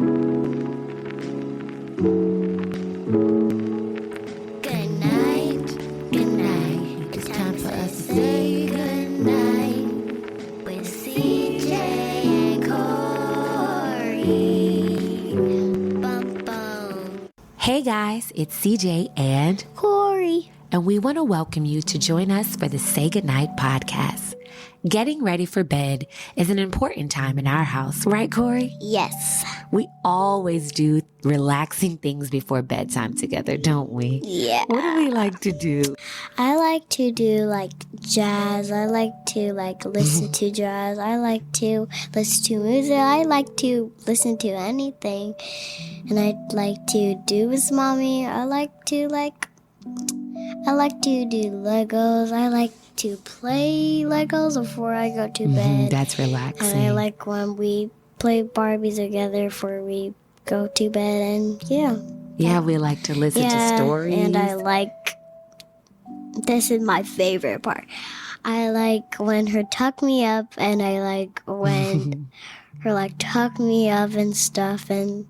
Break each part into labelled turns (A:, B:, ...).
A: Good night, good night. It's time for us to say goodnight with CJ and Cori. Bum bum.
B: Hey guys, it's CJ and
A: Cori.
B: and we want to welcome you to join us for the Say Goodnight podcast. Getting ready for bed is an important time in our house, right, Cori?
A: Yes.
B: We always do relaxing things before bedtime together, don't we?
A: Yeah.
B: What do we like to do?
A: I like to do jazz. I like to listen to jazz. I like to listen to music. I like to listen to anything. And I like to do with mommy. I like to do Legos. I like to play Legos before I go to bed.
B: That's relaxing.
A: And I like when we play Barbies together before we go to bed. And
B: Yeah, we like to listen to stories.
A: And this is my favorite part. I like when her tuck me up, and I like when her tuck me up and stuff and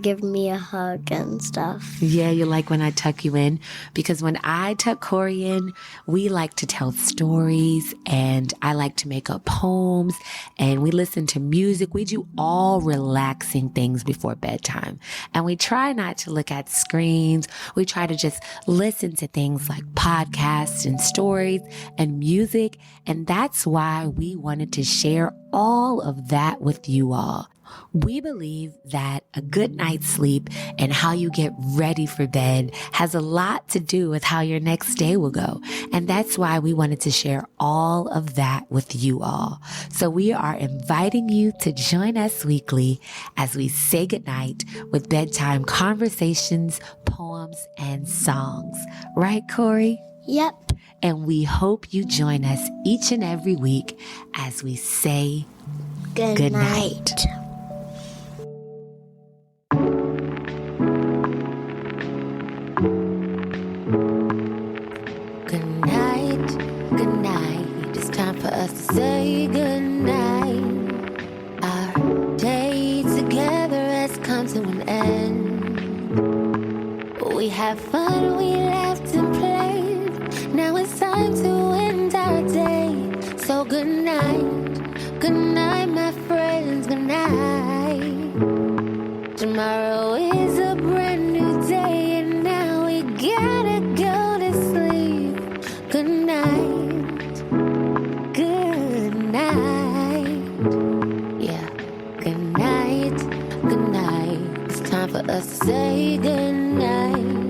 A: give me a hug and stuff.
B: Yeah, you like when I tuck you in, because when I tuck Cori in, we like to tell stories, and I like to make up poems, and we listen to music. We do all relaxing things before bedtime, and we try not to look at screens. We try to just listen to things like podcasts and stories and music, and that's why we wanted to share all of that with you all. We believe that a good night's sleep and how you get ready for bed has a lot to do with how your next day will go. And that's why we wanted to share all of that with you all. So we are inviting you to join us weekly as we say goodnight with bedtime conversations, poems, and songs. Right, Cori?
A: Yep.
B: And we hope you join us each and every week as we say
A: Good night.
B: Good night, good night. It's time for us to say good night. Our day together has come to an end. We had fun, we laughed and played. Now it's time to end our day. So good night, my friends, good night. Tomorrow is a brand new day, and now we gotta go to sleep. Good night, good night. Yeah, good night, good night. It's time for us to say good night.